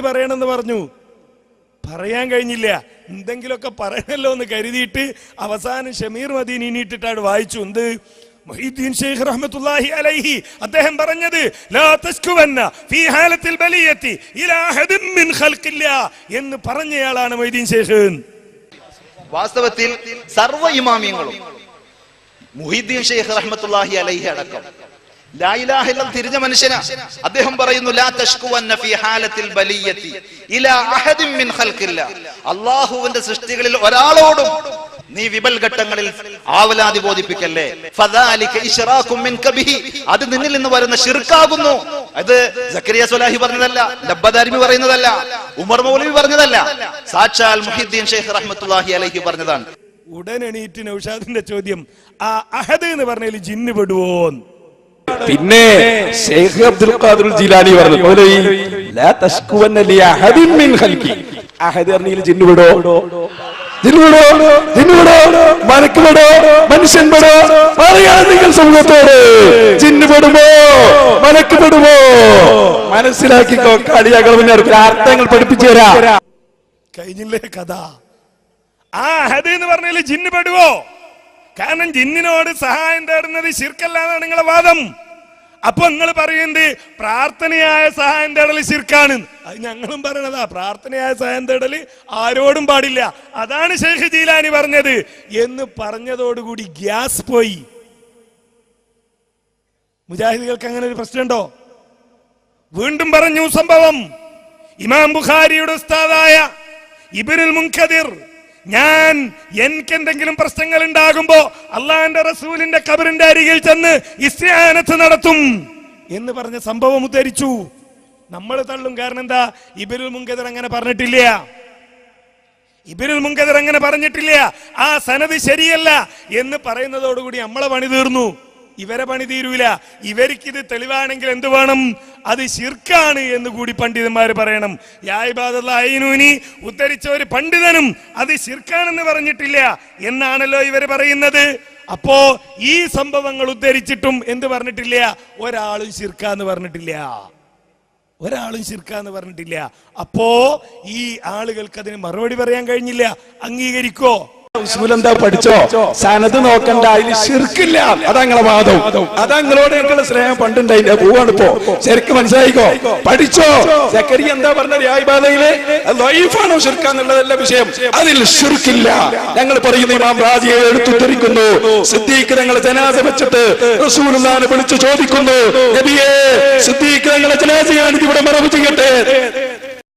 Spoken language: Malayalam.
പറയണമെന്ന് പറഞ്ഞു. പറയാൻ കഴിഞ്ഞില്ല. എന്തെങ്കിലുമൊക്കെ പറയണല്ലോ എന്ന് കരുതിയിട്ട് അവസാനം ഷമീർ മദീനി ഇനിയിട്ടിട്ടാണ് വായിച്ചു. എന്ത്? മുഹീദ്ദീൻ ശൈഖ് റഹ്മത്തുള്ളാഹി അലൈഹി അദ്ദേഹം പറഞ്ഞത് ലാ തസ്കുവന്ന ഫീ ഹാലത്തിൽ ബലിയത്തി ഇലാ അഹദിൻ മിൻ ഖൽഖില്ലാ എന്ന് പറഞ്ഞയാളാണ് മുഹീദ്ദീൻ ശൈഖ്. വാസ്തവത്തിൽ സർവ്വ ഇമാമിയങ്ങളും മുഹീദ്ദീൻ ശൈഖ് റഹ്മത്തുള്ളാഹി അലൈഹി അടക്കം ലാ ഇലാഹ ഇല്ലല്ലാഹ് തിരിഞ്ഞ മനുഷ്യനാ. അദ്ദേഹം പറയുന്നു ലാ തഷ്കുവന്ന ഫീ ഹാലത്തിൽ ബലിയത്തി ഇലാ അഹദിൻ മിൻ ഖൽഖില്ലാ, അല്ലാഹുവിന്റെ സൃഷ്ടികളിൽ ഒരാളോടും നീ വിബൽ ഘട്ടങ്ങളിൽ ആവലാതി ബോധിപ്പിക്കല്ലേ. ഫദാലിക ഇശ്റാകും മിൻക ബിഹി, അത് നിന്നിൽ നിന്ന് വരുന്ന ശിർക്കാകുന്നു. അത് സക്കരിയ സ്വലാഹി പറഞ്ഞതല്ല, ലബ്ബദാരിമി പറയുന്നതല്ല, ഉമർ മൗലവി പറഞ്ഞതല്ല, സാക്ഷാൽ മുഹീദ്ദീൻ ശൈഖ് റഹ്മത്തുള്ളാഹി അലൈഹി പറഞ്ഞതാണ്. ഉടൻ എണീറ്റ് നൗഷാദിന്റെ ചോദ്യം, ആ അഹദ് എന്ന് പറഞ്ഞതിൽ ജിന്ന് പെടുവോ? പിന്നെ ശൈഖ് അബ്ദുൽ ഖാദിർ ജീലാനി പറഞ്ഞു ലാ തസ്കുവന്ന ലി അഹദിൻ മിൻ ഖൽഖി, അഹദ് പറഞ്ഞതിൽ ജിന്ന് പെടോ? മലക്ക് പെടോ? മനുഷ്യൻ പെടോ? പറയാൻ നിങ്ങൾ സമൂഹത്തോട് ജിന്ന് പെടുമോ മലക്ക് പെടുമോ? മനസ്സിലാക്കിക്കോ. കളിയാക്കൾ അർത്ഥങ്ങൾ പഠിപ്പിച്ചു തരാം. കഴിഞ്ഞില്ലേ കഥ? ആ അഹദ് എന്ന് പറഞ്ഞാൽ ജിന്ന് പെടുവോ? കാരണം ജിന്നിനോട് സഹായം തേടുന്നത് ശിർക്കല്ലാന്നാണ് നിങ്ങളെ വാദം. അപ്പൊ നിങ്ങൾ പറയുന്നത് പ്രാർത്ഥനയായ സഹായം തേടൽ ശിർക്കാണ്. അത് ഞങ്ങളും പറയണതാ, പ്രാർത്ഥനയായ സഹായം തേടല് ആരോടും പാടില്ല. അതാണ് ശൈഖ് ജീലാനി പറഞ്ഞത് എന്ന് പറഞ്ഞതോടുകൂടി ഗ്യാസ് പോയി. മുജാഹിദുകൾക്ക് അങ്ങനെ ഒരു പ്രശ്നമുണ്ടോ? വീണ്ടും പറഞ്ഞു സംഭവം. ഇമാം ബുഖാരിയുടെ ഉസ്താദായ ഇബ്നുൽ മുൻകദിർ, എനിക്ക് എന്തെങ്കിലും പ്രശ്നങ്ങൾ ഉണ്ടാകുമ്പോ അള്ളാഹുവിന്റെ റസൂലിന്റെ ഖബറിന്റെ അരികിൽ ചെന്ന് ഇസ്തിആനത്ത് നടത്തും എന്ന് പറഞ്ഞ സംഭവം ഉദ്ധരിച്ചു. നമ്മൾ തള്ളും. കാരണം എന്താ? ഇബ്നുൽ മുൻകദിർ അങ്ങനെ പറഞ്ഞിട്ടില്ല. ഇബ്നുൽ മുൻകദിർ അങ്ങനെ പറഞ്ഞിട്ടില്ല. ആ സനദ് ശരിയല്ല എന്ന് പറയുന്നതോടുകൂടി നമ്മളെ പണി തീർന്നു. ഇവരെ പണി തീരൂല. ഇവർക്കിത് തെളിവാണെങ്കിൽ എന്ത് വേണം? അത് ശിർക്കാണ് എന്ന് കൂടി പണ്ഡിതന്മാർ പറയണം. യാ ഇബാദല്ലാഹ് ഐനൂനി ഉദ്ധരിച്ച ഒരു പണ്ഡിതനും അത് ശിർക്കാണെന്ന് പറഞ്ഞിട്ടില്ല എന്നാണല്ലോ ഇവർ പറയുന്നത്. അപ്പോ ഈ സംഭവങ്ങൾ ഉദ്ധരിച്ചിട്ടും എന്ത് പറഞ്ഞിട്ടില്ല? ഒരാളും ശിർക്കാന്ന് പറഞ്ഞിട്ടില്ല. ഒരാളും ശിർക്കാന്ന് പറഞ്ഞിട്ടില്ല. അപ്പോ ഈ ആളുകൾക്ക് അതിന് മറുപടി പറയാൻ കഴിഞ്ഞില്ല. അംഗീകരിക്കോ? എന്താ പഠിച്ചോ? സനത് നോക്കണ്ട, അതിൽ ശിർക്കില്ല. അതങ്ങളെ വാദം. അതങ്ങളോട് എനിക്കുള്ള സ്നേഹം പണ്ടുണ്ടായില്ല. പോവാണ് ഇപ്പോ. ശരിക്കും മനസ്സിലായിക്കോ? പഠിച്ചോ? സക്കരിയ എന്താ പറഞ്ഞത്? ലൈഫാണോ ശിർക്കാന്നുള്ളതല്ല വിഷയം. അതിൽ ശിർക്കില്ല. ഞങ്ങൾ പറയുന്ന ഇമാം റാജിയെ എടുത്തുദ്ധരിക്കുന്നു. സിദ്ദീഖ് ഞങ്ങളെ ജനാസ വെച്ചിട്ട് റസൂലുള്ളാഹിനെ വിളിച്ചു ചോദിക്കുന്നു, നബിയേ സിദ്ദീഖ് ഞങ്ങളെ ജനാസ കാണിച്ച് ഇവിടെ മറവ് ചെയ്യട്ടെ.